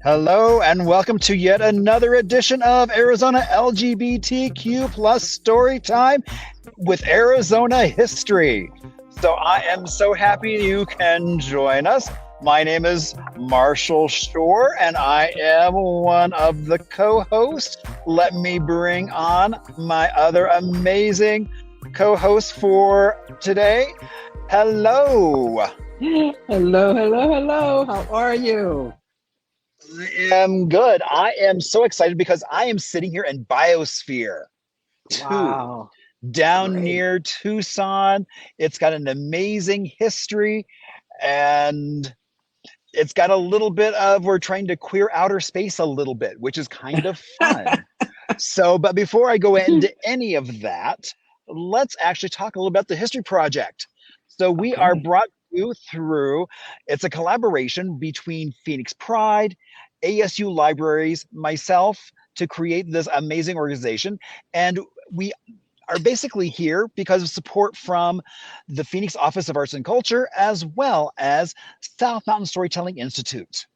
Hello and welcome to yet another edition of Arizona LGBTQ plus Storytime with Arizona History. So I am so happy you can join us. My name is Marshall Shore and I am one of the co-hosts. Let me bring on my other amazing co-host for today. Hello. Hello. How are you? I am good. I am so excited because I am sitting here in Biosphere 2, Wow. down Great. near Tucson. It's got an amazing history and it's got a little bit of, we're trying to queer outer space a little bit, which is kind of fun. But before I go into any of that, let's actually talk a little about the History Project. So we are brought you through, it's a collaboration between Phoenix Pride, ASU Libraries, myself, to create this amazing organization. And we are basically here because of support from the Phoenix Office of Arts and Culture, as well as South Mountain Storytelling Institute.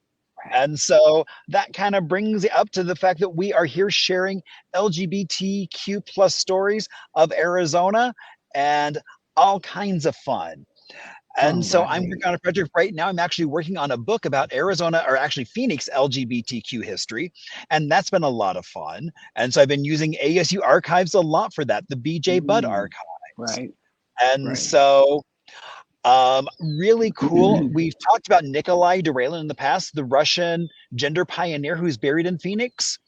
And so that kind of brings it up to the fact that we are here sharing LGBTQ plus stories of Arizona and all kinds of fun. And so I'm working on a project right now. I'm actually working on a book about Arizona, or actually Phoenix LGBTQ history. And that's been a lot of fun. And so I've been using ASU archives a lot for that, the BJ Budd archives. Right. And so really cool. We've talked about Nikolai Duralin in the past, the Russian gender pioneer who's buried in Phoenix.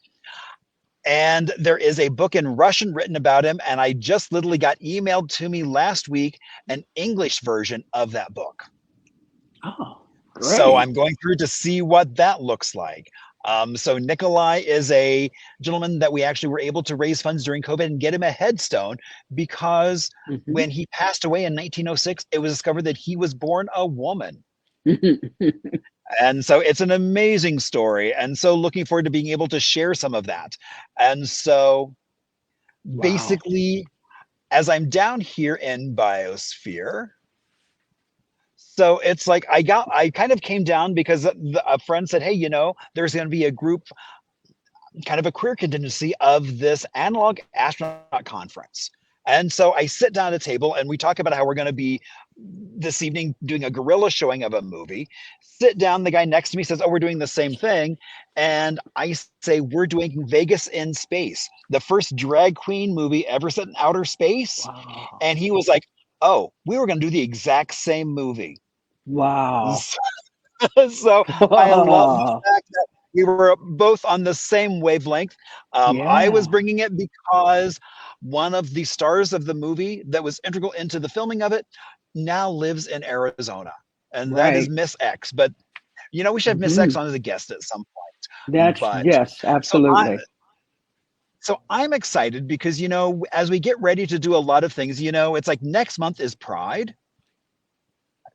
And there is a book in Russian written about him. And I just literally got emailed to me last week, an English version of that book. Oh, great. So I'm going through to see what that looks like. So Nikolai is a gentleman that we actually were able to raise funds during COVID and get him a headstone because when he passed away in 1906, it was discovered that he was born a woman. And so it's an amazing story. And so looking forward to being able to share some of that. And so basically, as I'm down here in Biosphere, so it's like I kind of came down because a friend said, hey, you know, there's going to be a group, kind of a queer contingency of this analog astronaut conference. And so I sit down at a table and we talk about how we're going to be this evening doing a guerrilla showing of a movie. Sit down, the guy next to me says, oh, we're doing the same thing. And I say, we're doing Vegas in Space, the first drag queen movie ever set in outer space. Wow. And he was like, oh, we were going to do the exact same movie. Wow. So I love the fact that we were both on the same wavelength. I was bringing it because one of the stars of the movie that was integral into the filming of it now lives in Arizona, and that is Miss X. But you know, we should have Miss X on as a guest at some point. Yes, absolutely. So I'm excited because, you know, as we get ready to do a lot of things, you know, it's like next month is Pride.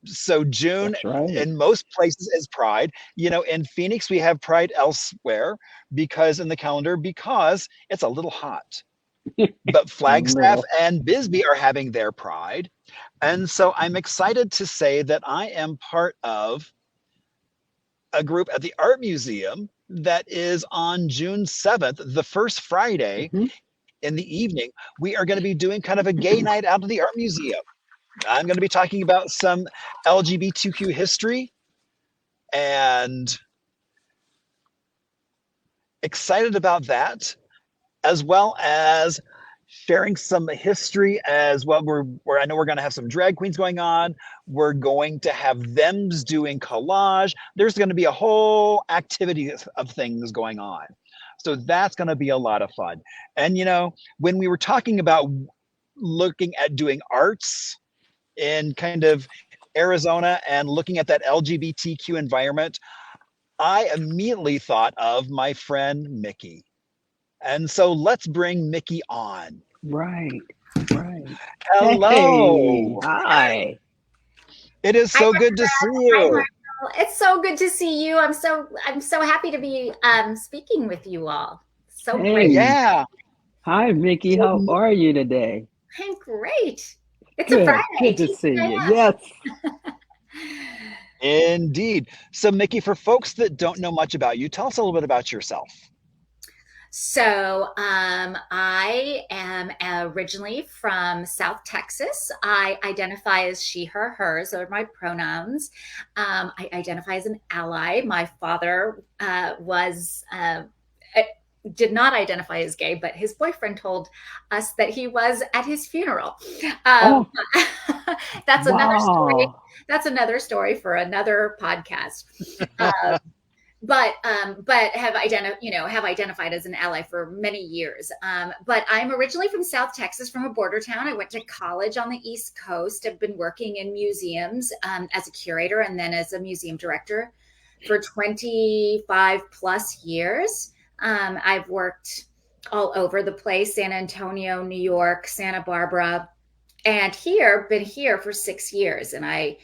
So June in most places is Pride. You know, in Phoenix, we have Pride elsewhere because it's a little hot. But Flagstaff and Bisbee are having their Pride. And so I'm excited to say that I am part of a group at the Art Museum that is on June 7th, the first Friday in the evening. We are going to be doing kind of a gay night out of the Art Museum. I'm going to be talking about some LGBTQ history and excited about that, as well as sharing some history as well. I know we're going to have some drag queens going on. We're going to have them doing collage. There's going to be a whole activity of things going on. So that's going to be a lot of fun. And, you know, when we were talking about looking at doing arts in kind of Arizona and looking at that LGBTQ environment, I immediately thought of my friend Miki. And so let's bring Miki on. Right. Hello. Hey, hi. It is so good to see you. It's so good to see you. I'm so happy to be speaking with you all. So great. Yeah. Hi, Miki. How are you today? I'm great. It's a Good. Friday, Good to 2 see you. a.m. Yes. Indeed. So, Miki, for folks that don't know much about you, tell us a little bit about yourself. So, I am originally from South Texas. I identify as she, her, hers are my pronouns. I identify as an ally. My father did not identify as gay, but his boyfriend told us that he was at his funeral. Um, Oh, that's another story. wow. That's another story for another podcast. But have identified as an ally for many years. But I'm originally from South Texas, from a border town. I went to college on the East Coast. I've been working in museums as a curator and then as a museum director for 25 plus years. I've worked all over the place: San Antonio, New York, Santa Barbara, and been here for 6 years. And I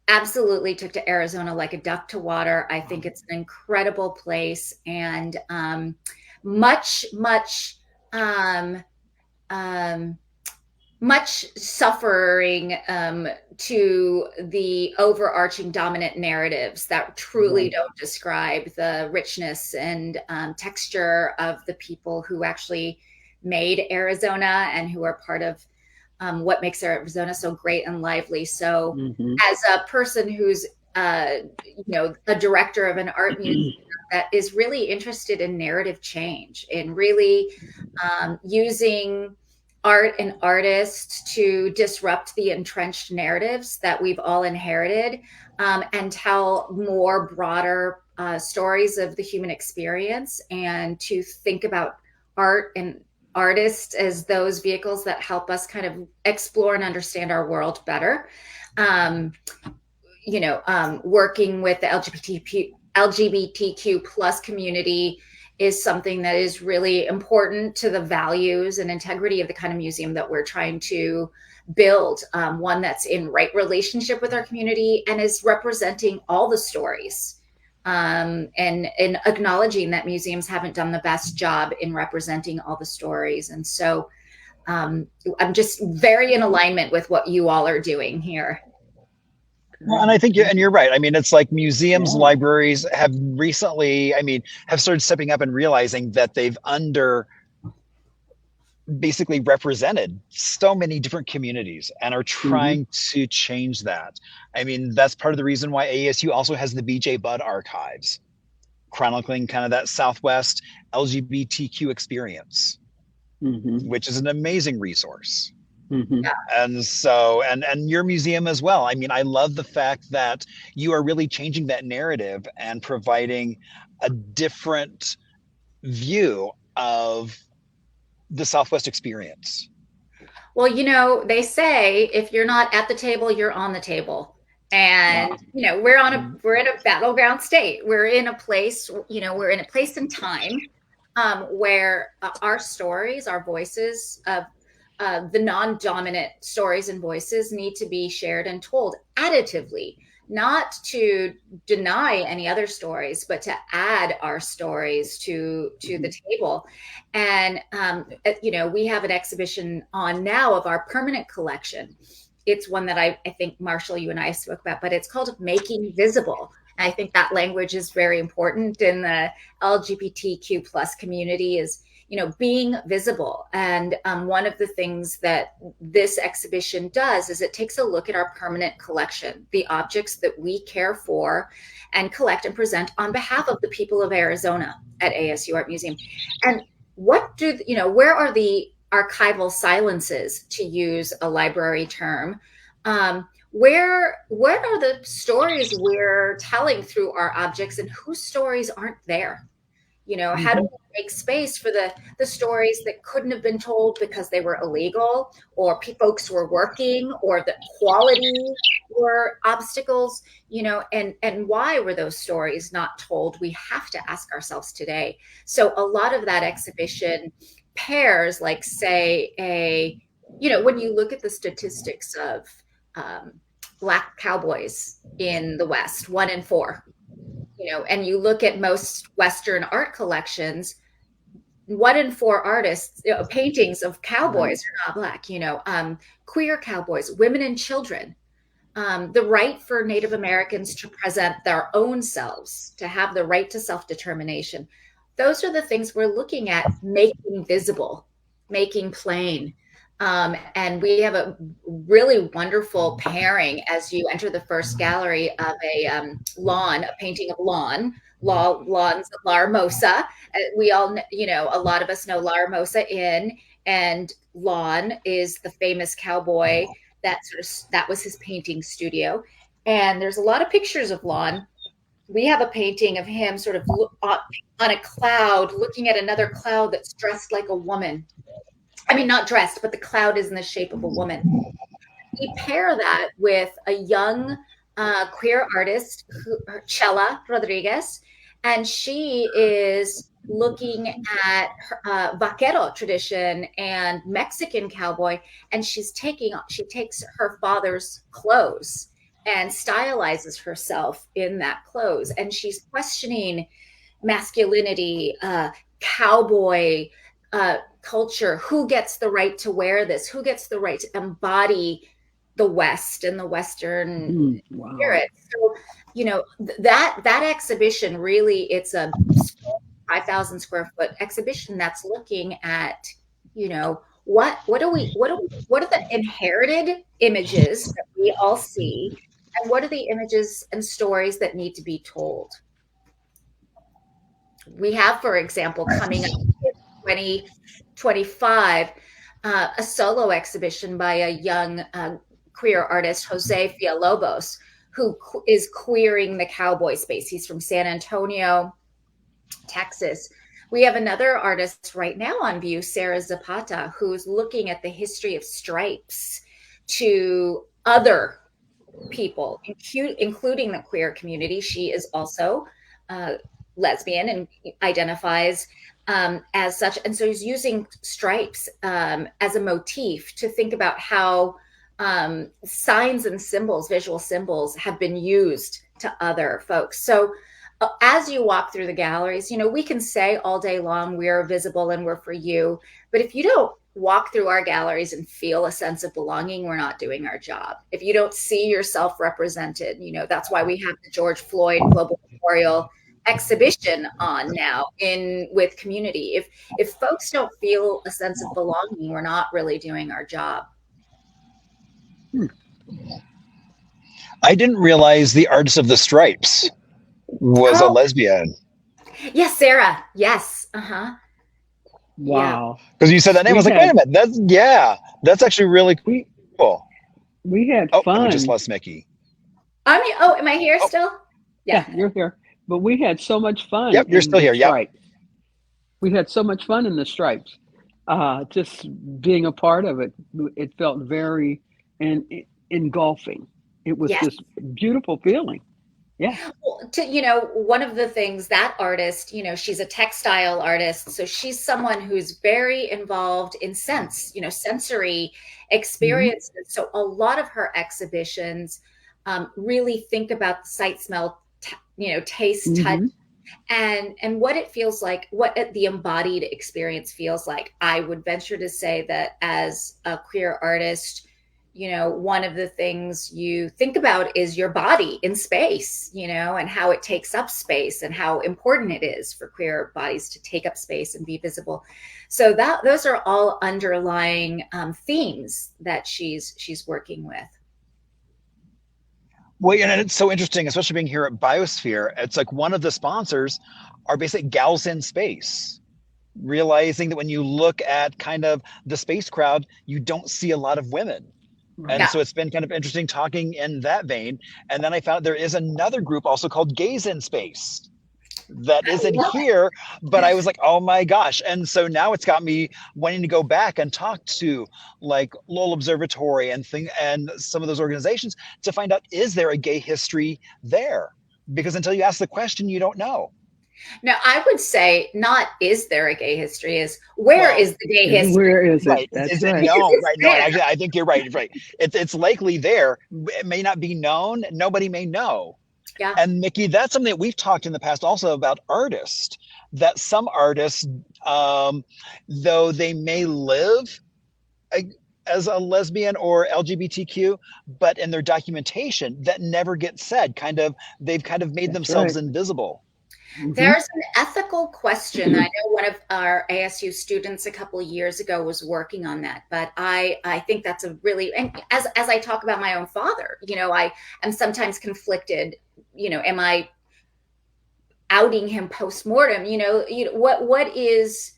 absolutely took to Arizona like a duck to water. I think it's an incredible place, and much, much, um, um, much suffering to the overarching dominant narratives that truly Right. don't describe the richness and texture of the people who actually made Arizona and who are part of what makes Arizona so great and lively. So, Hmm. as a person who's a director of an art museum that is really interested in narrative change, in really using art and artists to disrupt the entrenched narratives that we've all inherited, and tell more broader stories of the human experience, and to think about art and artists as those vehicles that help us kind of explore and understand our world better. Um, Working with the LGBTQ plus community is something that is really important to the values and integrity of the kind of museum that we're trying to build. One that's in right relationship with our community and is representing all the stories. And acknowledging that museums haven't done the best job in representing all the stories. And so I'm just very in alignment with what you all are doing here. Well, and I think you're right. I mean, it's like museums, Yeah. libraries have recently, have started stepping up and realizing that they've basically represented so many different communities and are Hmm. trying to change that. I mean, that's part of the reason why ASU also has the BJ Budd archives, chronicling kind of that Southwest LGBTQ experience, Hmm. which is an amazing resource. Hmm. And so, and your museum as well. I mean, I love the fact that you are really changing that narrative and providing a different view of the Southwest experience. Well, they say if you're not at the table, you're on the table. And Wow. we're in a battleground state. We're in a place, we're in a place and time where our stories, our voices of the non-dominant stories and voices need to be shared and told additively, not to deny any other stories, but to add our stories to Hmm. the table. And we have an exhibition on now of our permanent collection. It's one that I think, Marshall, you and I spoke about, but it's called Making Visible. And I think that language is very important in the LGBTQ plus community, is being visible. And one of the things that this exhibition does is it takes a look at our permanent collection, the objects that we care for and collect and present on behalf of the people of Arizona at ASU Art Museum. And where are the archival silences, to use a library term? What are the stories we're telling through our objects, and whose stories aren't there? How do Hmm. we make space for the stories that couldn't have been told because they were illegal, or folks were working, or the quality were obstacles, and why were those stories not told? We have to ask ourselves today. So a lot of that exhibition pairs, like, say, when you look at the statistics of um, Black cowboys in the West, 1 in 4, and you look at most Western art collections, 1 in 4 artists, paintings of cowboys are not Black, queer cowboys, women and children, the right for Native Americans to present their own selves, to have the right to self-determination. Those are the things we're looking at making visible, making plain. And we have a really wonderful pairing as you enter the first gallery of a painting of Lawn's La Hermosa. We all, a lot of us know La Hermosa and Lawn is the famous cowboy that was his painting studio. And there's a lot of pictures of Lawn. We have a painting of him sort of on a cloud, looking at another cloud that's dressed like a woman. I mean, not dressed, but the cloud is in the shape of a woman. We pair that with a young queer artist, Chela Rodriguez, and she is looking at vaquero tradition and Mexican cowboy, and she takes her father's clothes and stylizes herself in that clothes, and she's questioning masculinity, cowboy culture. Who gets the right to wear this? Who gets the right to embody the West and the Western spirit? So, that exhibition really, it's a 5,000 square foot exhibition that's looking at, what are the inherited images that we all see, and what are the images and stories that need to be told? We have, for example, coming up in 2025, a solo exhibition by a young queer artist, Jose Villalobos, who is queering the cowboy space. He's from San Antonio, Texas. We have another artist right now on view, Sarah Zapata, who's looking at the history of stripes to other people, including the queer community. She is also lesbian and identifies as such. And so he's using stripes as a motif to think about how signs and symbols, visual symbols, have been used to other folks. So as you walk through the galleries, we can say all day long, we're visible and we're for you. But if you don't walk through our galleries and feel a sense of belonging, we're not doing our job. If you don't see yourself represented, that's why we have the George Floyd Global Memorial exhibition on now with community. If folks don't feel a sense of belonging, we're not really doing our job. I didn't realize the artist of the stripes was a lesbian. Yes, Sarah. Yes. Wow. Because you said that name, I was like, wait a minute. That's actually really cool. We had fun. We just lost Miki. Am I here still? Yeah, you're here. But we had so much fun. Yep, you're still here. Yep. We had so much fun in the stripes. Just being a part of it, it felt very engulfing. It was this beautiful feeling. Yeah. Well, one of the things, that artist, she's a textile artist. So she's someone who's very involved in sensory experiences. Mm-hmm. So a lot of her exhibitions really think about sight, smell, taste, mm-hmm. touch, and what it feels like, what the embodied experience feels like. I would venture to say that as a queer artist, one of the things you think about is your body in space, and how it takes up space and how important it is for queer bodies to take up space and be visible. So those are all underlying themes that she's working with. Well, and it's so interesting, especially being here at Biosphere. It's like one of the sponsors are basically Gals in Space, realizing that when you look at kind of the space crowd, you don't see a lot of women. And so it's been kind of interesting talking in that vein. And then I found there is another group also called Gays in Space that isn't here, but I was like, oh my gosh. And so now it's got me wanting to go back and talk to like Lowell Observatory and some of those organizations to find out, is there a gay history there? Because until you ask the question, you don't know. Now, I would say not is there a gay history, is where is the gay history? Where is it? Right. That's right. No, right. No, actually, I think you're right. Right. It's likely there. It may not be known. Nobody may know. Yeah. And Miki, that's something that we've talked in the past also about artists, that some artists, though they may live as a lesbian or LGBTQ, but in their documentation that never gets said, they've kind of made That's themselves right. invisible. There's an ethical question that I know one of our ASU students a couple of years ago was working on that, but I think that's a really, and as I talk about my own father, I am sometimes conflicted, am I outing him post-mortem? What is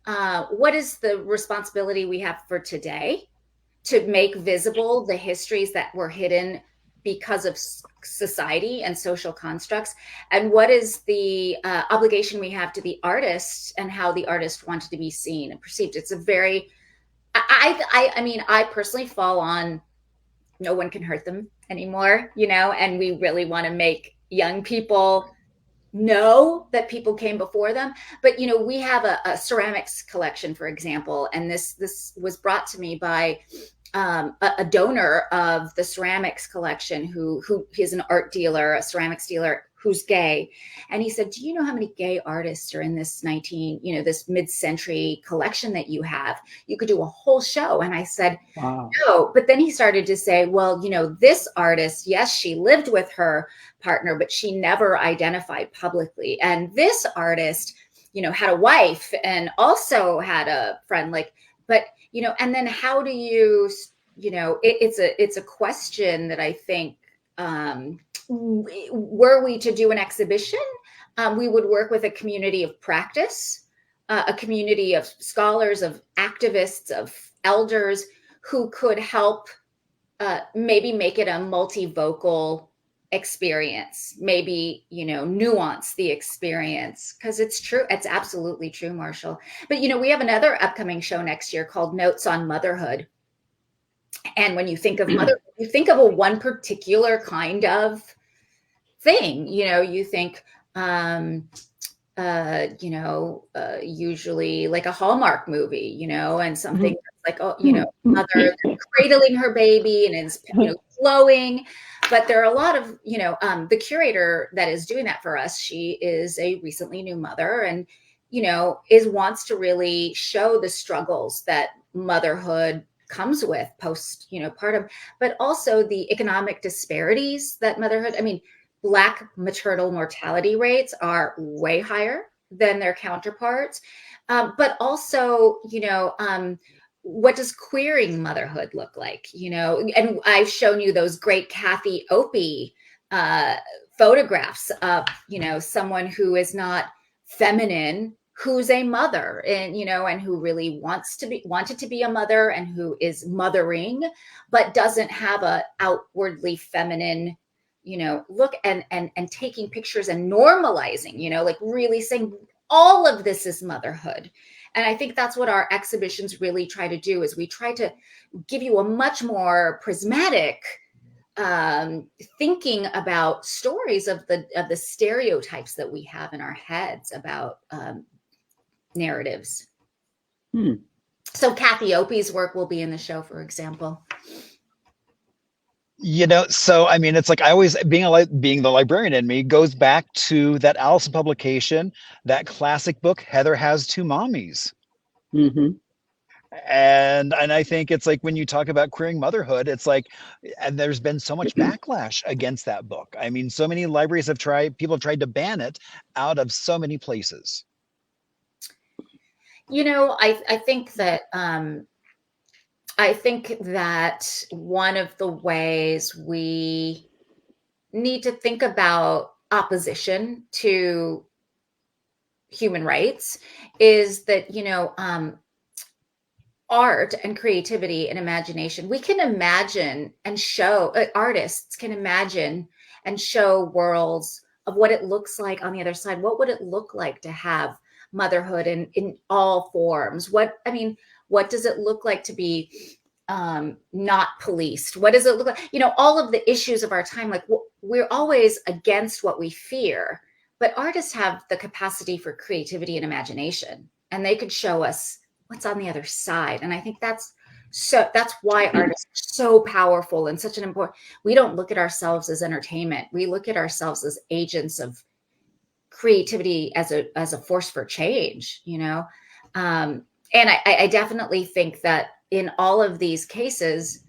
the responsibility we have for today to make visible the histories that were hidden because of society and social constructs, and what is the obligation we have to the artist and how the artist wanted to be seen and perceived. It's a very, I mean, I personally fall on no one can hurt them anymore, and we really want to make young people know that people came before them. But we have a ceramics collection, for example, and this was brought to me by a donor of the ceramics collection who is an art dealer, a ceramics dealer who's gay. And he said, do you know how many gay artists are in this this mid-century collection that you have? You could do a whole show. And I said, Wow. no. But then he started to say, well, this artist, yes, she lived with her partner, but she never identified publicly. And this artist, had a wife and also had a friend, but and then how do you, it's a question that I think, were we to do an exhibition, we would work with a community of practice, a community of scholars, of activists, of elders who could help maybe make it a multivocal experience, maybe nuance the experience, because it's true, it's absolutely true, Marshall. But we have another upcoming show next year called Notes on Motherhood, and when you think of motherhood, you think of a one particular kind of thing. You think usually like a Hallmark movie, and something that's like, mother cradling her baby and it's flowing. But there are a lot of, the curator that is doing that for us, she is a recently new mother and, wants to really show the struggles that motherhood comes with postpartum, but also the economic disparities that motherhood, Black maternal mortality rates are way higher than their counterparts. But also, what does queering motherhood look like? And I've shown you those great Kathy Opie photographs of, someone who is not feminine, who's a mother and, and who really wanted to be a mother and who is mothering, but doesn't have a outwardly feminine look, and taking pictures and normalizing, like really saying all of this is motherhood. And I think that's what our exhibitions really try to do, is we try to give you a much more prismatic thinking about stories of the stereotypes that we have in our heads about narratives. So Kathy Opie's work will be in the show, for example. So it's like I always being the librarian in me goes back to that Allison publication, that classic book, Heather Has Two Mommies. And I think it's like when you talk about queering motherhood, it's like, and there's been so much backlash against that book. So many libraries people have tried to ban it out of so many places. I think that one of the ways we need to think about opposition to human rights is that, art and creativity and imagination, we can imagine and show, artists can imagine and show worlds of what it looks like on the other side. What would it look like to have motherhood in all forms? What does it look like to be not policed? What does it look like? All of the issues of our time, like we're always against what we fear, but artists have the capacity for creativity and imagination, and they could show us what's on the other side. And I think that's why artists are so powerful and such an important, we don't look at ourselves as entertainment. We look at ourselves as agents of creativity, as a force for change, you know? And I definitely think that in all of these cases,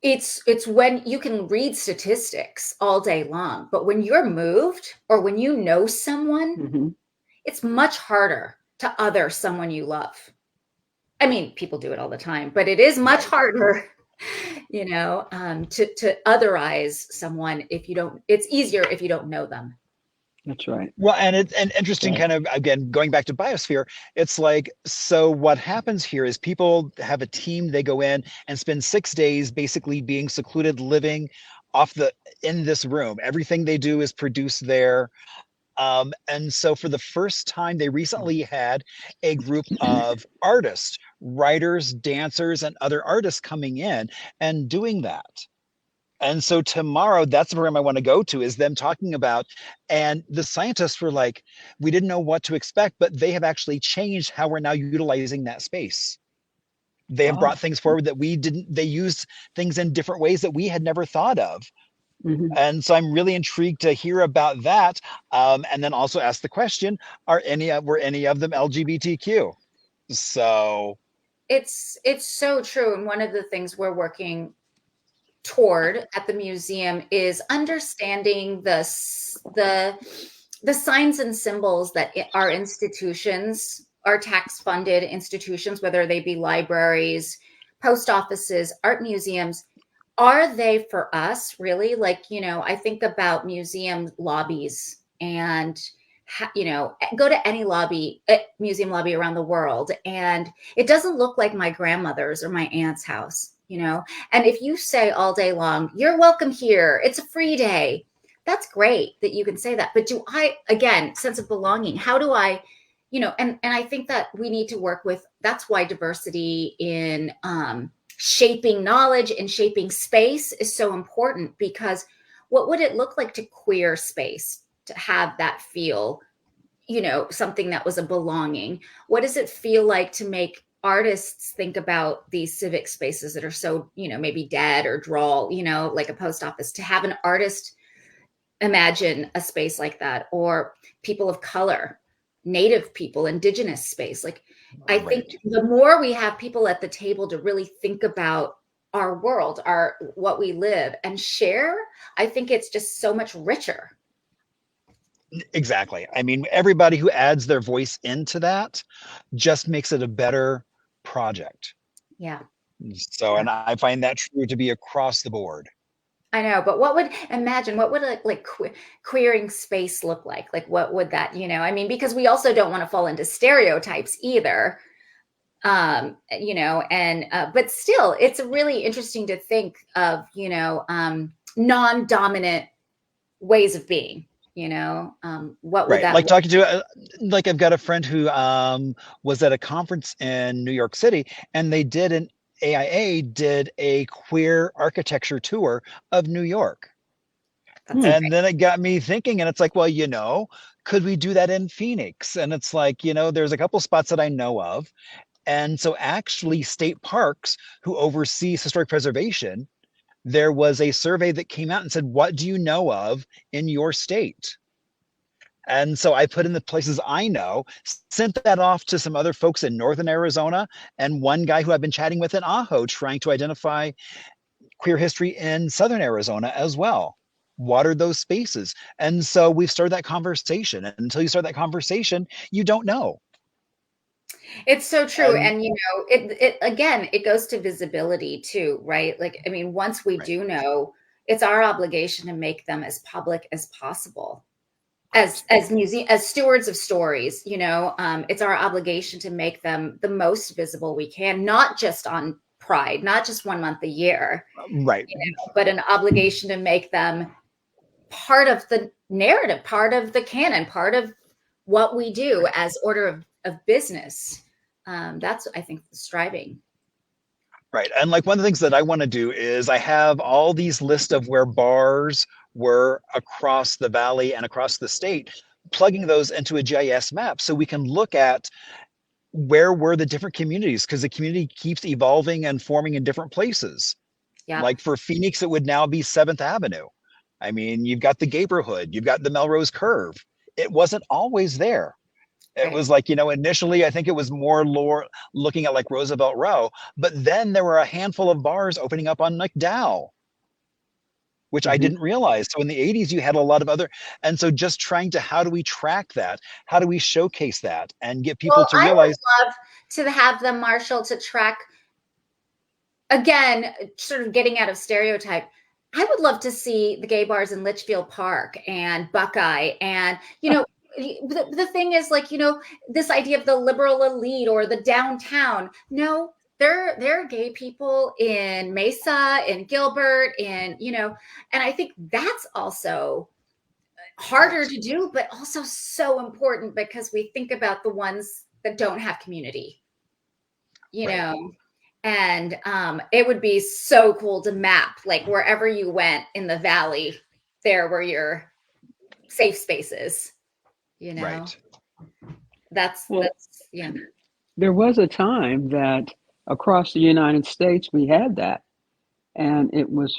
it's when you can read statistics all day long, but when you're moved or when you know someone, Mm-hmm. it's much harder to other someone you love. I mean, people do it all the time, but it is much harder, you know, to otherize someone if you don't. It's easier if you don't know them. That's right. Well, and it's an interesting kind of, again, going back to biosphere, it's like, so what happens here is people have a team, they go in and spend 6 days basically being secluded, living in this room. Everything they do is produced there. And so for the first time, they recently had a group of artists, writers, dancers, and other artists coming in and doing that. And so tomorrow, that's the program I want to go to, is them talking about, and the scientists were like, we didn't know what to expect, but they have actually changed how we're now utilizing that space. They have brought things forward that we didn't, they used things in different ways that we had never thought of. Mm-hmm. And so I'm really intrigued to hear about that. And then also ask the question, were any of them LGBTQ? So It's so true. And one of the things we're working toward at the museum is understanding the signs and symbols that our institutions, our tax-funded institutions, whether they be libraries, post offices, art museums, are they for us really? Like, you know, I think about museum lobbies and, you know, go to any museum lobby around the world, and it doesn't look like my grandmother's or my aunt's house, you know? And if you say all day long, you're welcome here, it's a free day, that's great that you can say that. But do I, again, sense of belonging, how do I, you know, and I think that we need to work with, that's why diversity in shaping knowledge and shaping space is so important, because what would it look like to queer space, to have that feel, you know, something that was a belonging? What does it feel like to make artists think about these civic spaces that are so, you know, maybe dead or dull, you know, like a post office, to have an artist imagine a space like that, or people of color, Native people, Indigenous space. Like, I think the more we have people at the table to really think about our world, what we live and share, I think it's just so much richer. Exactly. I mean, everybody who adds their voice into that just makes it a better project. Yeah. So, and I find that true to be across the board. I know, but what would like queering space look like? Like, what would that, you know, I mean, because we also don't want to fall into stereotypes either. You know, and, but still, it's really interesting to think of, you know, non-dominant ways of being, you know, what would that like look talking to, like, I've got a friend who was at a conference in New York City, and they did AIA did a queer architecture tour of New York. And then it got me thinking, and it's like, well, you know, could we do that in Phoenix? And it's like, you know, there's a couple spots that I know of. And so actually state parks who oversee historic preservation, there was a survey that came out and said, what do you know of in your state? And so I put in the places I know, sent that off to some other folks in Northern Arizona, and one guy who I've been chatting with in Ajo, trying to identify queer history in Southern Arizona as well. Watered those spaces. And so we've started that conversation. And until you start that conversation, you don't know. It's so true. And you know, it again, it goes to visibility too, right? Like, I mean, once we do know, it's our obligation to make them as public as possible. As stewards of stories, you know, it's our obligation to make them the most visible we can, not just on Pride, not just 1 month a year, right? You know, but an obligation to make them part of the narrative, part of the canon, part of what we do as order of business. That's, I think, striving. Right. And like one of the things that I want to do is I have all these lists of where bars were across the valley and across the state, plugging those into a GIS map so we can look at where were the different communities? Because the community keeps evolving and forming in different places. Yeah. Like for Phoenix, it would now be 7th Avenue. I mean, you've got the Gayborhood, you've got the Melrose Curve. It wasn't always there. It Right. was like, initially, I think it was more looking at like Roosevelt Row, but then there were a handful of bars opening up on McDowell, which I Hmm. didn't realize. So in the 80s, you had a lot of other, and so just trying to, how do we track that? How do we showcase that and get people Well, to I realize? would love to have them, Marshall, to track, again, sort of getting out of stereotype. I would love to see the gay bars in Litchfield Park and Buckeye. And, the thing is, like, this idea of the liberal elite or the downtown. No, there are gay people in Mesa, in Gilbert, and I think that's also harder to do, but also so important because we think about the ones that don't have community, you Right. know. And it would be so cool to map, like, wherever you went in the valley, there were your safe spaces, Right. that's Well, yeah. there was a time that across the United States we had that, and it was,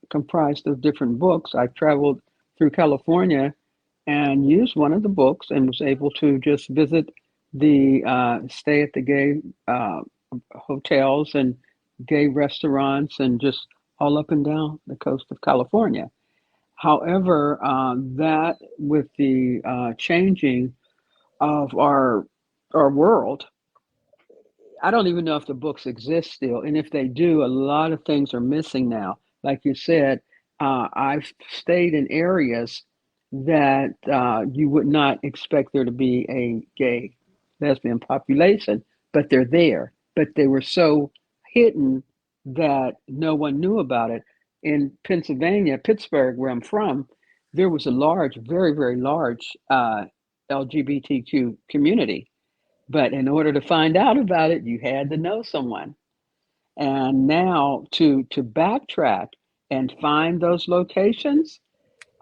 comprised of different books. I traveled through California and used one of the books and was able to just visit stay at the gay hotels and gay restaurants and just all up and down the coast of California. However, that with the changing of our world, I don't even know if the books exist still, and if they do, a lot of things are missing now. Like you said, I've stayed in areas that you would not expect there to be a gay, lesbian population, but they're there. But they were so hidden that no one knew about it. In Pennsylvania, Pittsburgh, where I'm from, there was a large, very, very large LGBTQ community, but in order to find out about it, you had to know someone. And now to backtrack and find those locations,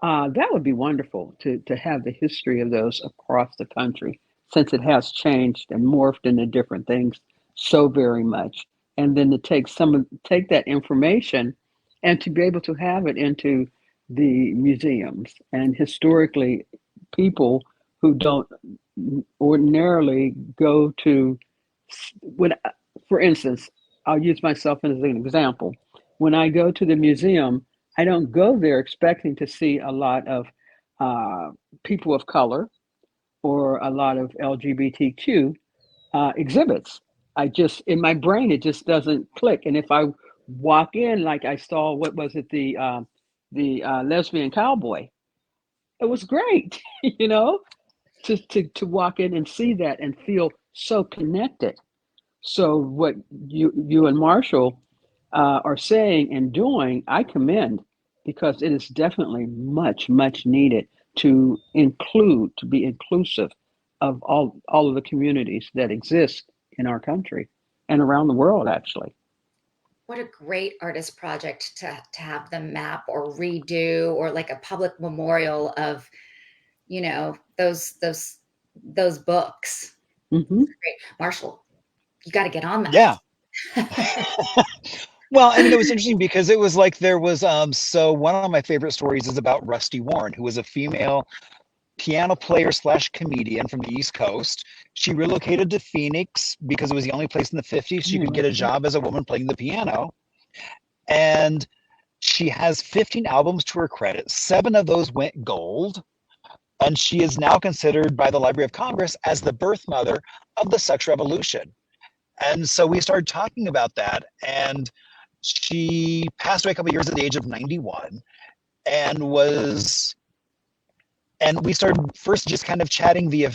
that would be wonderful to have the history of those across the country, since it has changed and morphed into different things so very much. And then to take that information and to be able to have it into the museums and historically people who don't ordinarily go to when for instance, I'll use myself as an example. When I go to the museum, I don't go there expecting to see a lot of uh, people of color or a lot of LGBTQ exhibits. I just, in my brain, it just doesn't click. And if I walk in, like I saw, what was it, the lesbian cowboy, it was great, you know, to walk in and see that and feel so connected. So what you and Marshall are saying and doing, I commend, because it is definitely much needed to be inclusive of all of the communities that exist in our country and around the world, actually. What a great artist project to have them map or redo, or like a public memorial of, those books. Hmm. Great. Marshall, you got to get on that. Yeah. Well, I mean, it was interesting because it was like there was so one of my favorite stories is about Rusty Warren, who was a female piano player slash comedian from the East Coast. She relocated to Phoenix because it was the only place in the 50s she Yeah, could get a Rusty. job as a woman playing the piano. And she has 15 albums to her credit. 7 of those went gold. And she is now considered by the Library of Congress as the birth mother of the sex revolution. And so we started talking about that. And she passed away a couple of years at the age of 91 and was and we started first just kind of chatting via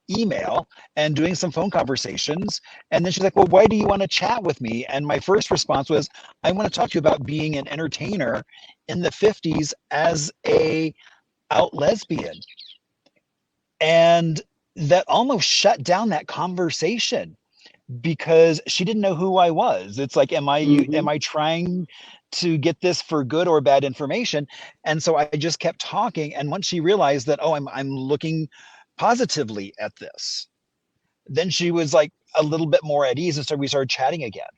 email and doing some phone conversations. And then she's like, well, why do you want to chat with me? And my first response was, I want to talk to you about being an entertainer in the 50s as a out lesbian. And that almost shut down that conversation because she didn't know who I was. It's like, Hmm. am I trying to get this for good or bad information? And so I just kept talking. And once she realized that, oh, I'm looking positively at this, then she was like a little bit more at ease, and so we started chatting again.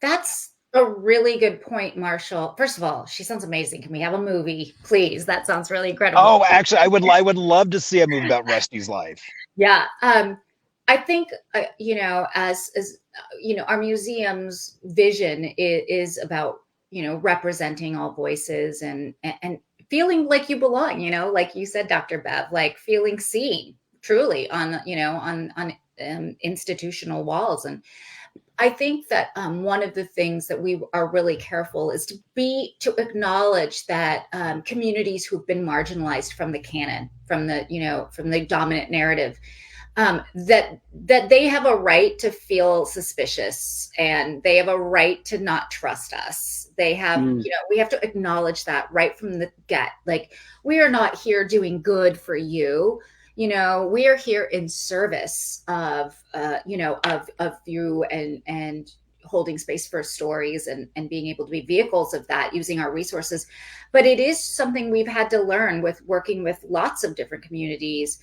That's a really good point, Marshall. First of all, she sounds amazing. Can we have a movie, please? That sounds really incredible. Oh, actually, I would love to see a movie about Rusty's life. Yeah. I think, as our museum's vision is about, representing all voices and feeling like you belong, like you said, Dr. Bev, like feeling seen truly on, on institutional walls. And I think that one of the things that we are really careful is to acknowledge that communities who've been marginalized from the canon, from the dominant narrative, that they have a right to feel suspicious and they have a right to not trust us. They have, we have to acknowledge that right from the get. Like, we are not here doing good for you. We are here in service of you and holding space for stories and being able to be vehicles of that, using our resources. But it is something we've had to learn with working with lots of different communities,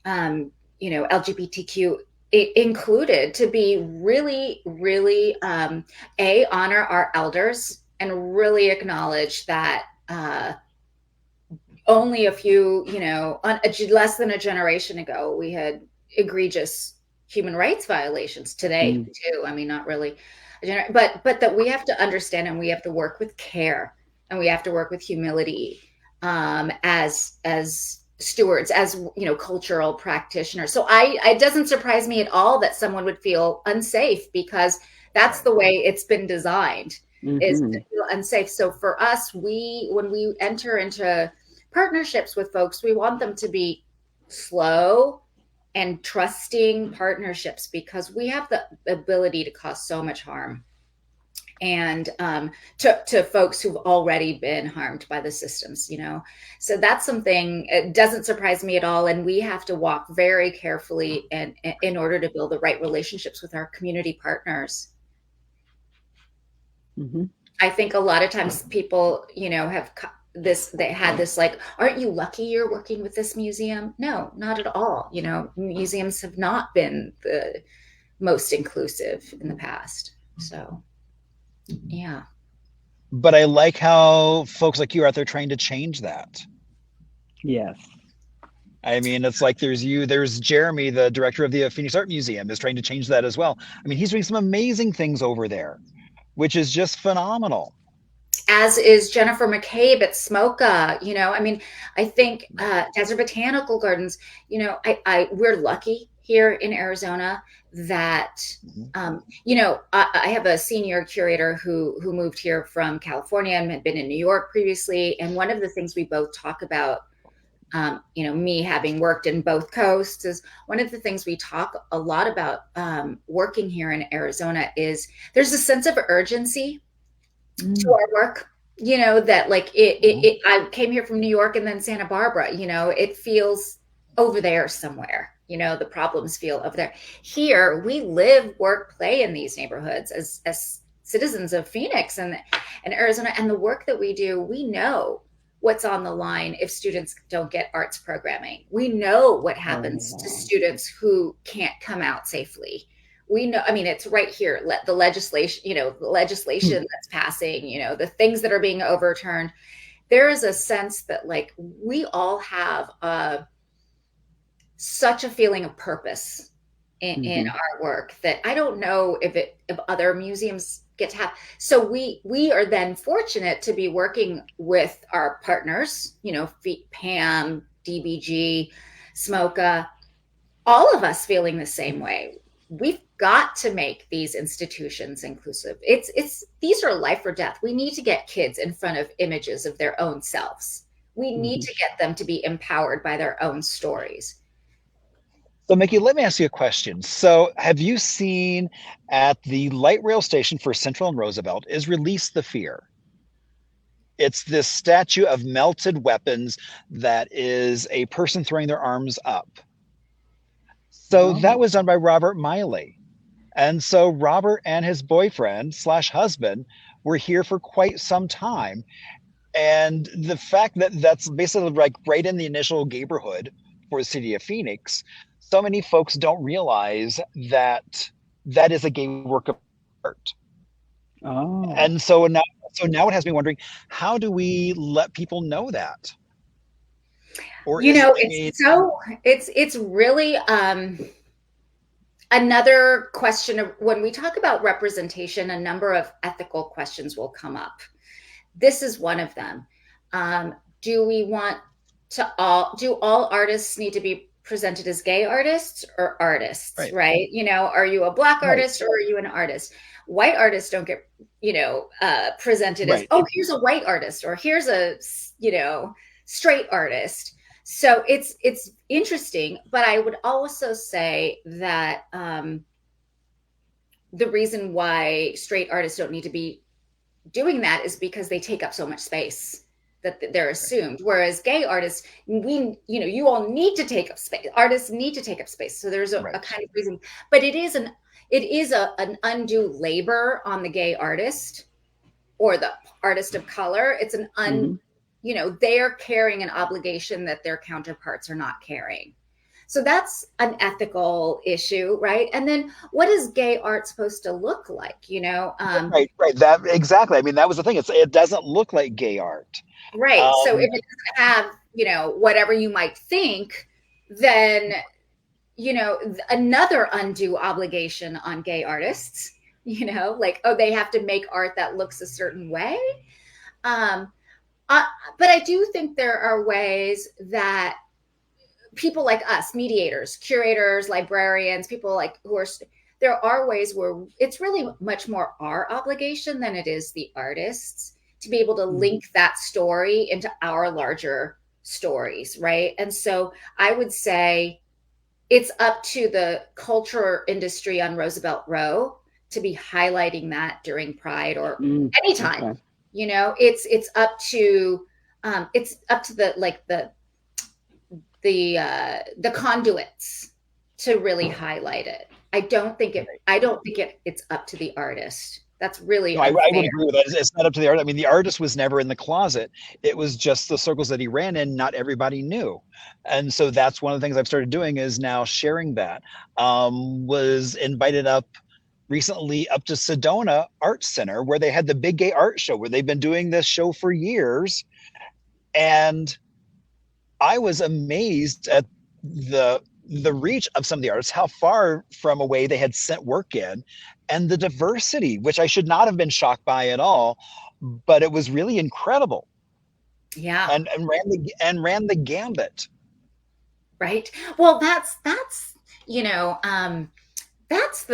LGBTQ included, to be really, really, honor our elders and really acknowledge that, only a few, less than a generation ago, we had egregious human rights violations. Today, too. I mean, not really, but that we have to understand, and we have to work with care, and we have to work with humility, as stewards, as cultural practitioners. So it doesn't surprise me at all that someone would feel unsafe, because that's the way it's been designed, is to feel unsafe. So for us, when we enter into partnerships with folks, we want them to be slow and trusting partnerships, because we have the ability to cause so much harm, and to folks who've already been harmed by the systems. So that's something, it doesn't surprise me at all, and we have to walk very carefully and in order to build the right relationships with our community partners. I think a lot of times people have they had this, like, aren't you lucky you're working with this museum? No, not at all. Museums have not been the most inclusive in the past. So yeah. But I like how folks like you are out there trying to change that. Yes. I mean, it's like there's Jeremy, the director of the Phoenix Art Museum, is trying to change that as well. I mean, he's doing some amazing things over there, which is just phenomenal. As is Jennifer McCabe at SMOCA. I think Desert Botanical Gardens, we're lucky here in Arizona that, I have a senior curator who moved here from California and had been in New York previously. And one of the things we both talk about, me having worked in both coasts, is one of the things we talk a lot about working here in Arizona is there's a sense of urgency to our work, that like I came here from New York and then Santa Barbara, it feels over there somewhere, the problems feel over there. Here we live, work, play in these neighborhoods as citizens of Phoenix and Arizona. And the work that we do, we know what's on the line if students don't get arts programming. We know what happens to students who can't come out safely. We know, it's right here. The legislation, that's passing, the things that are being overturned. There is a sense that, like, we all have such a feeling of purpose in our work that I don't know if other museums get to have. So we are then fortunate to be working with our partners, PAM, DBG, SMOCA, all of us feeling the same way. We've got to make these institutions inclusive. These are life or death. We need to get kids in front of images of their own selves. We need to get them to be empowered by their own stories. So, Miki, let me ask you a question. So, have you seen at the light rail station for Central and Roosevelt is Release the Fear? It's this statue of melted weapons that is a person throwing their arms up. So that was done by Robert Miley. And so Robert and his boyfriend / husband were here for quite some time. And the fact that that's basically like right in the initial neighborhood for the city of Phoenix. so many folks don't realize that that is a gay work of art. Oh. And so now it has me wondering, how do we let people know that? Or You is know, I mean, it's really another question of, when we talk about representation, a number of ethical questions will come up. This is one of them. Do we want do all artists need to be presented as gay artists or artists, right, right? Are you a Black right, artist or are you an artist? White artists don't get, presented as, right, oh, here's a white artist, or here's a, straight artist. So it's interesting, but I would also say that the reason why straight artists don't need to be doing that is because they take up so much space that they're assumed. Whereas gay artists, you all need to take up space. Artists need to take up space. So there's a right, kind of reason, but it is an undue labor on the gay artist or the artist of color. It's Hmm. they are carrying an obligation that their counterparts are not carrying. So that's an ethical issue, right? And then what is gay art supposed to look like? right, right. That exactly. I mean, that was the thing. It doesn't look like gay art. Right. So if Um, it doesn't have, whatever you might think, then, another undue obligation on gay artists, like, oh, they have to make art that looks a certain way. Um, uh, but I do think there are ways that people like us, mediators, curators, librarians, people like there are ways where it's really much more our obligation than it is the artists to be able to link that story into our larger stories, right? And so I would say it's up to the culture industry on Roosevelt Row to be highlighting that during Pride or Mm. anytime. Okay. It's up to the conduits to really highlight it. I don't think it's up to the artist. That's really no, I would unfair. agree with that. It's not up to the artist. I mean, the artist was never in the closet. It was just the circles that he ran in. Not everybody knew, and so that's one of the things I've started doing is now sharing that. Was invited up recently up to Sedona Art Center where they had the big gay art show where they've been doing this show for years, and I was amazed at the reach of some of the artists, how far from away they had sent work in, and the diversity, which I should not have been shocked by at all, but it was really incredible, Yeah. and ran the gambit. Right. Well, that's you know that's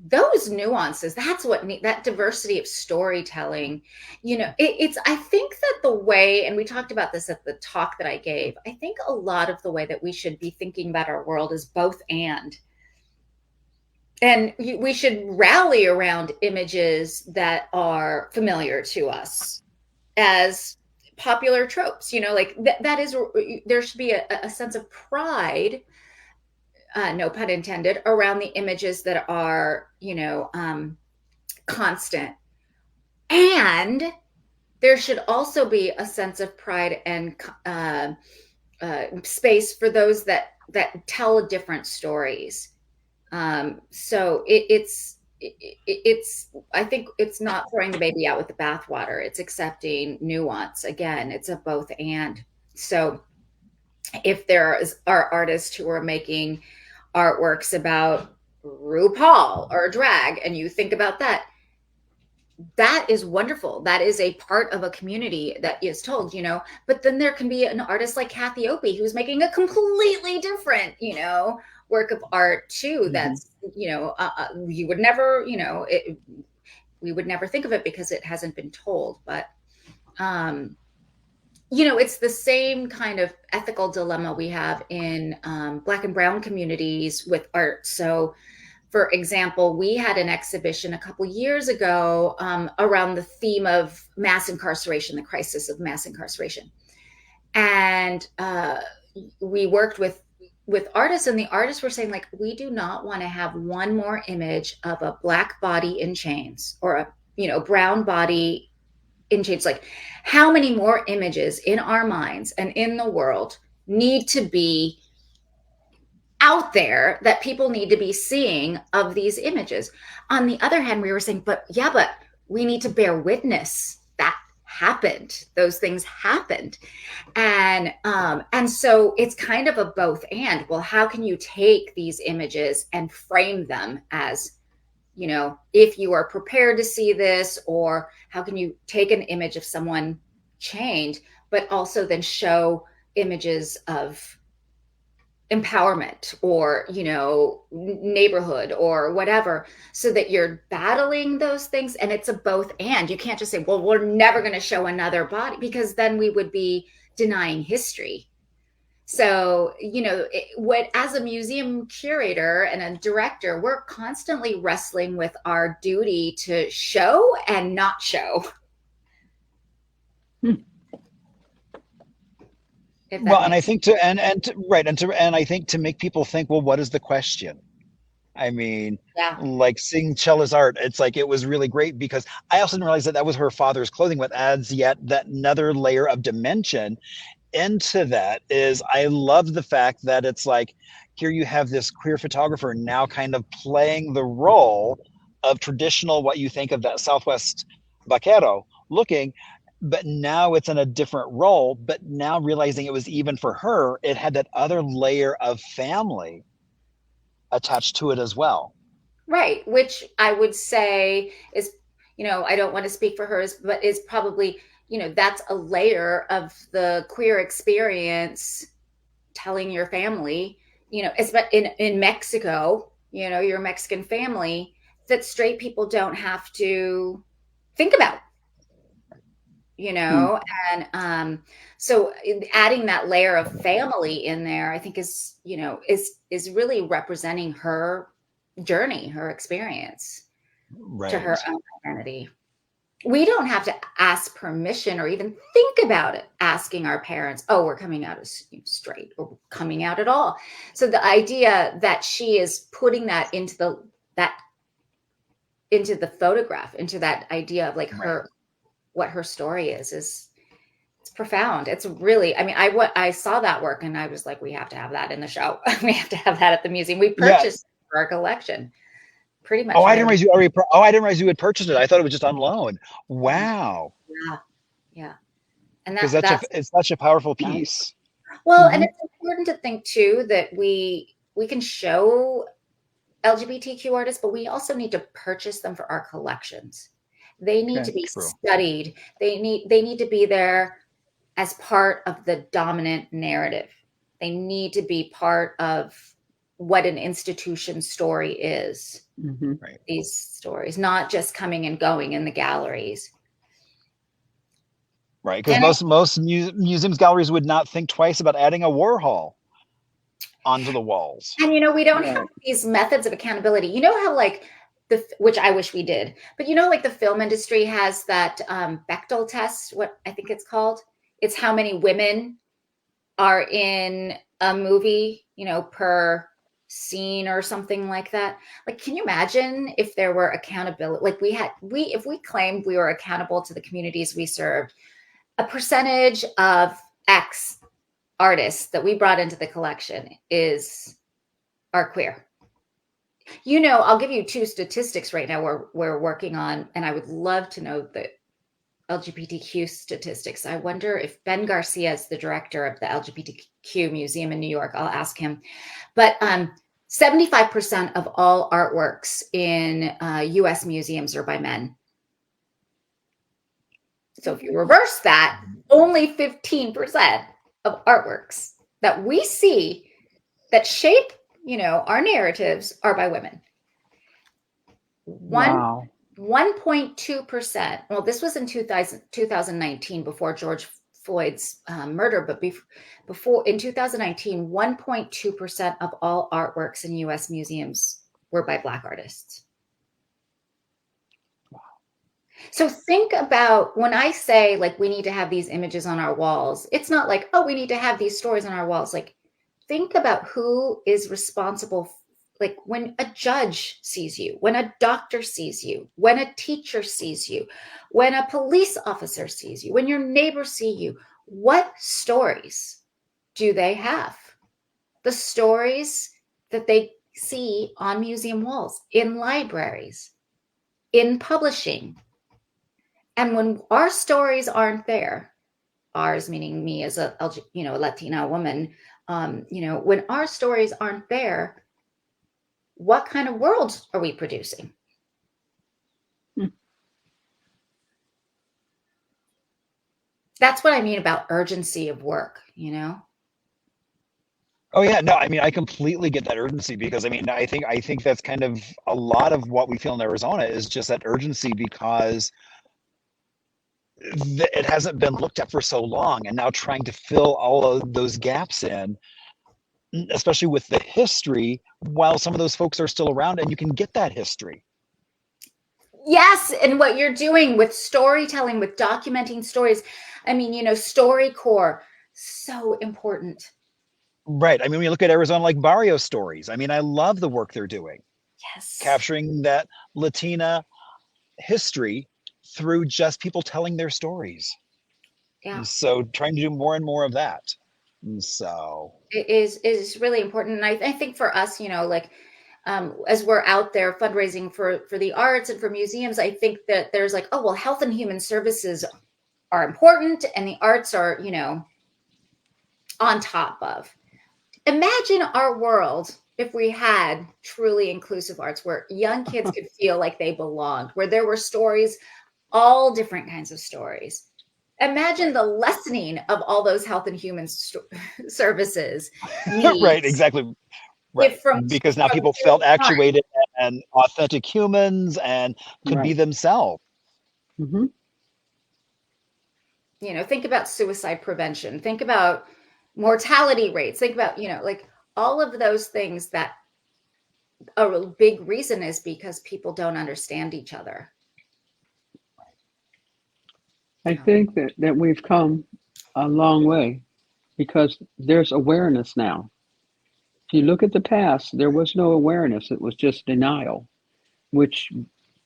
those nuances. That's that diversity of storytelling. It's, I think that the way, and we talked about this at the talk that I gave, I think a lot of the way that we should be thinking about our world is both and we should rally around images that are familiar to us as popular tropes. Like that is, there should be a sense of pride, no pun intended, around the images that are, constant. And there should also be a sense of pride and space for those that tell different stories. So it's I think it's not throwing the baby out with the bathwater. It's accepting nuance. Again, it's a both and. So if there are artists who are making artworks about RuPaul or drag, and you think about that, that is wonderful. That is a part of a community that is told, but then there can be an artist like Kathy Opie who's making a completely different, work of art too. That's, you would never, we would never think of it because it hasn't been told. But, it's the same kind of ethical dilemma we have in Black and Brown communities with art. So, for example, we had an exhibition a couple years ago around the theme of mass incarceration, the crisis of mass incarceration. And we worked with artists, and the artists were saying, like, we do not want to have one more image of a Black body in chains or a brown body in chains. Like, how many more images in our minds and in the world need to be out there that people need to be seeing of these images. On the other hand, we were saying, but we need to bear witness that happened. Those things happened. And so it's kind of a both and. Well, how can you take these images and frame them as, you know, if you are prepared to see this, or how can you take an image of someone chained, but also then show images of empowerment or, you know, neighborhood or whatever, so that you're battling those things. And it's a both and. You can't just say, well, we're never going to show another body, because then we would be denying history. So, you know, as a museum curator and a director, we're constantly wrestling with our duty to show and not show. Well, and I think to and I think to make people think, well, what is the question? I mean, like seeing Chella's art, it's like, it was really great, because I also didn't realize that that was her father's clothing, what adds yet that another layer of dimension into that. Is I love the fact that it's like, here you have this queer photographer now kind of playing the role of traditional, what you think of that Southwest vaquero looking, but now it's in a different role. But now realizing it was, even for her, it had that other layer of family attached to it as well. Right. Which I would say is, you know, I don't want to speak for hers, but is probably, you know, that's a layer of the queer experience, telling your family, you know, in Mexico, you know, your Mexican family, that straight people don't have to think about, you know. And so adding that layer of family in there, I think is, you know, is really representing her journey, her experience, to her own identity. We don't have to ask permission or even think about it, asking our parents, oh, we're coming out as straight, or coming out at all. So the idea that she is putting that into the photograph, into that idea of like her, what her story is it's profound. It's really, I mean, I saw that work and I was like, we have to have that in the show. We have to have that at the museum. We purchased it for our collection. Pretty much. I didn't realize you already. I didn't realize you had purchased it. I thought it was just on loan. Wow. Yeah. And because it's such a powerful piece. Well, and it's important to think too that we can show LGBTQ artists, but we also need to purchase them for our collections. They need to be studied. They need to be there as part of the dominant narrative. They need to be part of what an institution's story is. These stories, not just coming and going in the galleries. Right, because most museums, galleries would not think twice about adding a Warhol onto the walls. And, you know, we don't have these methods of accountability. You know how, like, which I wish we did, but, you know, like the film industry has that Bechdel test, what I think it's called. It's how many women are in a movie, you know, per scene or something like that. Like, can you imagine if there were accountability? Like if we claimed we were accountable to the communities we served, a percentage of X artists that we brought into the collection are queer. You know, I'll give you two statistics right now we're working on, and I would love to know the LGBTQ statistics. I wonder if Ben Garcia is the director of the LGBTQ Museum in New York. I'll ask him. But 75% of all artworks in U.S. museums are by men. So if you reverse that, only 15% of artworks that we see that shape, you know, our narratives are by women. 1.2%. Well, this was in 2019, before George Floyd's murder, but before, in 2019, 1.2% of all artworks in U.S. museums were by Black artists. So think about, when I say, like, we need to have these images on our walls, it's not like, oh, we need to have these stories on our walls. Like, think about who is responsible. Like, when a judge sees you, when a doctor sees you, when a teacher sees you, when a police officer sees you, when your neighbors see you, what stories do they have? The stories that they see on museum walls, in libraries, in publishing. And when our stories aren't there, ours meaning me as a Latina woman, when our stories aren't there, what kind of world are we producing? That's what I mean about urgency of work, Oh yeah, no, I mean I completely get that urgency because I mean I think that's kind of a lot of what we feel in Arizona is just that urgency because it hasn't been looked at for so long, and now trying to fill all of those gaps in, especially with the history, while some of those folks are still around, and you can get that history. Yes, and what you're doing with storytelling, with documenting stories, I mean, StoryCorps, so important. Right. I mean, when you look at Arizona like Barrio Stories, I mean, I love the work they're doing, Yes. capturing that Latina history through just people telling their stories. Yeah. So trying to do more and more of that. So it is really important. And I think for us, as we're out there fundraising for the arts and for museums, I think that there's like, oh, well, health and human services are important and the arts are, on top of. Imagine our world if we had truly inclusive arts where young kids could feel like they belonged, where there were stories, all different kinds of stories. Imagine the lessening of all those health and human services needs. right, exactly. Right. Because now people felt actuated and authentic humans and could be themselves. Mm-hmm. Think about suicide prevention, think about mortality rates, think about, like all of those things that a big reason is because people don't understand each other. I think that we've come a long way because there's awareness now. If you look at the past, there was no awareness. It was just denial, which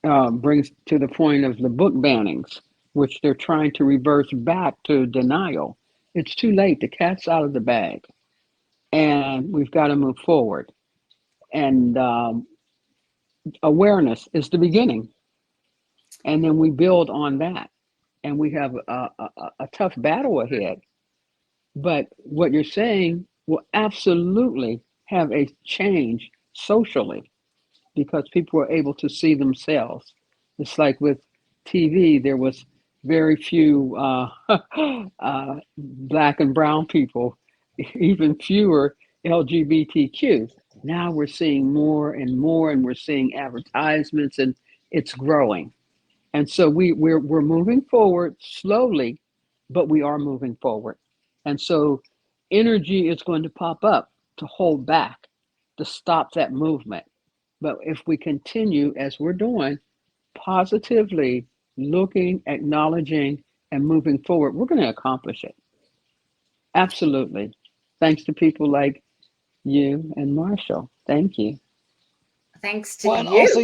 brings to the point of the book bannings, which they're trying to reverse back to denial. It's too late. The cat's out of the bag, and we've got to move forward. And awareness is the beginning, and then we build on that. And we have a tough battle ahead. But what you're saying will absolutely have a change socially because people are able to see themselves. It's like with TV, there was very few black and brown people, even fewer LGBTQ. Now we're seeing more and more, and we're seeing advertisements, and it's growing. And so we're moving forward slowly, but we are moving forward. And so energy is going to pop up to hold back, to stop that movement. But if we continue as we're doing, positively looking, acknowledging, and moving forward, we're going to accomplish it. Absolutely. Thanks to people like you and Marshall. Thank you. Thanks to and you. Also,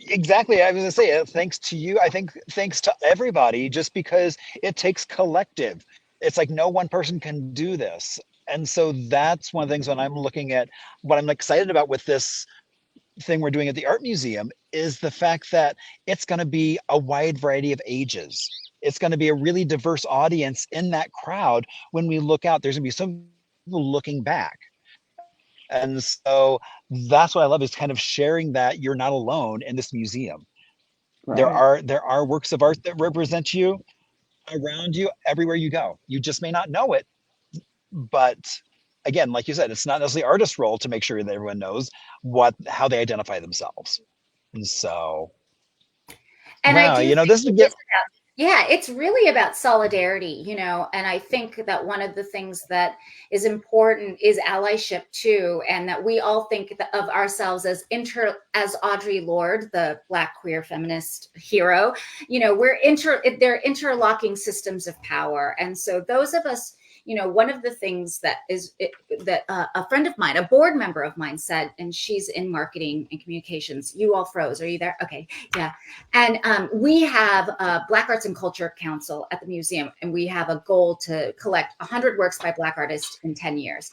exactly. I was going to say, thanks to you. I think thanks to everybody, just because it takes collective. It's like no one person can do this. And so that's one of the things when I'm looking at what I'm excited about with this thing we're doing at the Art Museum is the fact that it's going to be a wide variety of ages. It's going to be a really diverse audience in that crowd. When we look out, there's going to be some people looking back. And so that's what I love is kind of sharing that you're not alone in this museum. Right. There are works of art that represent you around you everywhere you go. You just may not know it, but again, like you said, it's not necessarily artist's role to make sure that everyone knows how they identify themselves. And so, and wow, I do think this is get. Yeah, it's really about solidarity, and I think that one of the things that is important is allyship too, and that we all think of ourselves as Audre Lorde, the Black queer feminist hero. They're interlocking systems of power, and so those of us, one of the things that a friend of mine, a board member of mine said, and she's in marketing and communications. You all froze. Are you there? Okay, yeah. And we have a Black Arts and Culture Council at the museum, and we have a goal to collect 100 works by Black artists in 10 years.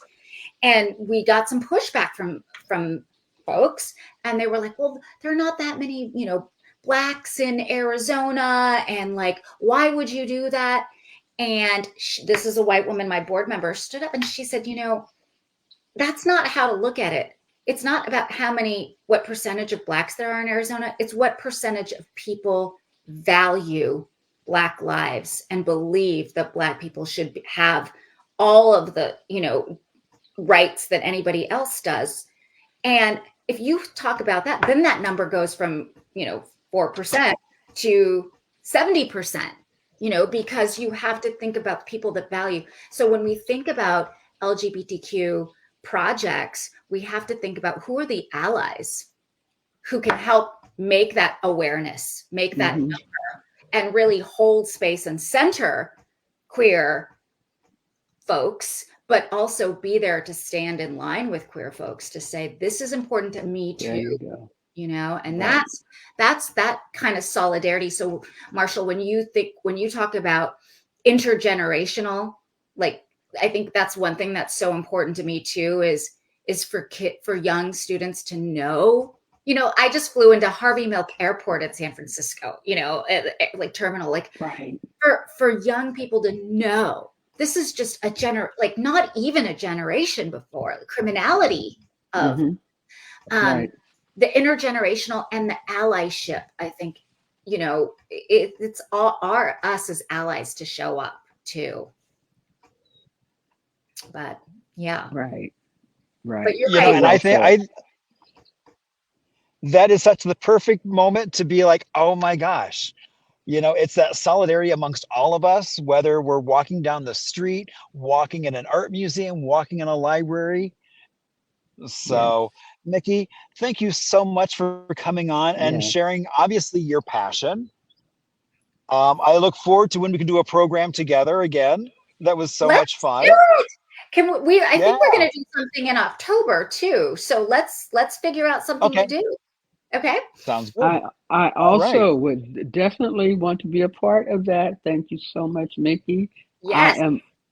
And we got some pushback from folks, and they were like, well, there are not that many, Blacks in Arizona, and like, why would you do that? And this is a white woman, my board member, stood up and she said, that's not how to look at it. It's not about what percentage of Blacks there are in Arizona. It's what percentage of people value Black lives and believe that Black people should have all of the, rights that anybody else does. And if you talk about that, then that number goes from, 4% to 70%, because you have to think about the people that value. So when we think about LGBTQ projects, we have to think about who are the allies who can help make that awareness, make that number, and really hold space and center queer folks, but also be there to stand in line with queer folks to say, this is important to me too, and right. that's that kind of solidarity. So Marshall, when you talk about intergenerational, like, I think that's one thing that's so important to me too, is for young students to know, I just flew into Harvey Milk Airport at San Francisco, like terminal, like right. for young people to know, this is just like not even a generation before the criminality of right. The intergenerational and the allyship. I think, it's all us as allies to show up too. But yeah. Right. But you're right. And I think that is such the perfect moment to be like, oh my gosh, it's that solidarity amongst all of us, whether we're walking down the street, walking in an art museum, walking in a library. So Miki, thank you so much for coming on and sharing, obviously, your passion. I look forward to when we can do a program together again. That was so much fun. Can we? I think we're going to do something in October too. So let's figure out something to do. Okay. Sounds good. I also would definitely want to be a part of that. Thank you so much, Miki. Yes.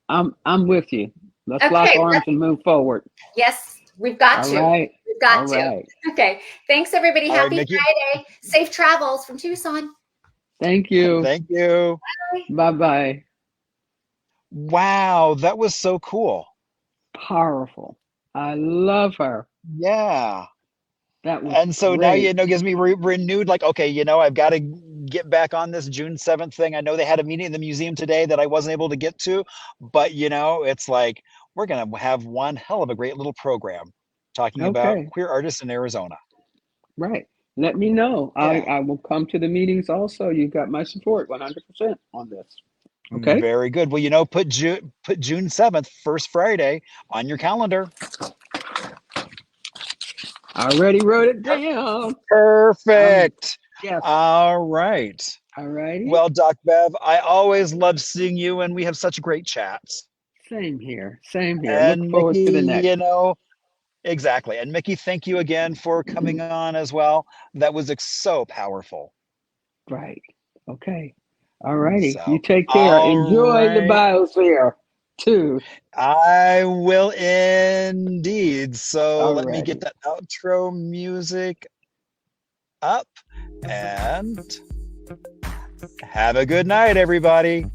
I'm with you. Let's lock arms and move forward. Yes, we've got to. Right. We've got to. Right. Okay. Thanks, everybody. Happy Friday. Safe travels from Tucson. Thank you. Thank you. Bye-bye. Wow, that was so cool. Powerful. I love her. Yeah. That was and so great. now, gives me renewed, like, okay, I've got to get back on this June 7th thing. I know they had a meeting in the museum today that I wasn't able to get to, but it's like, we're going to have one hell of a great little program talking about queer artists in Arizona. Right. Let me know. Yeah. I will come to the meetings also. You've got my support 100% on this. Okay. Very good. Well, put June 7th, first Friday, on your calendar. I already wrote it down. Perfect. Yes. All right. All righty. Well, Doc Bev, I always love seeing you, and we have such great chats. Same here. Same here. And look forward Miki, to the next. Exactly. And Miki, thank you again for coming on as well. That was so powerful. Right. Okay. All righty. You take care. Enjoy the biosphere too. I will indeed. So let me get that outro music up, and have a good night, everybody.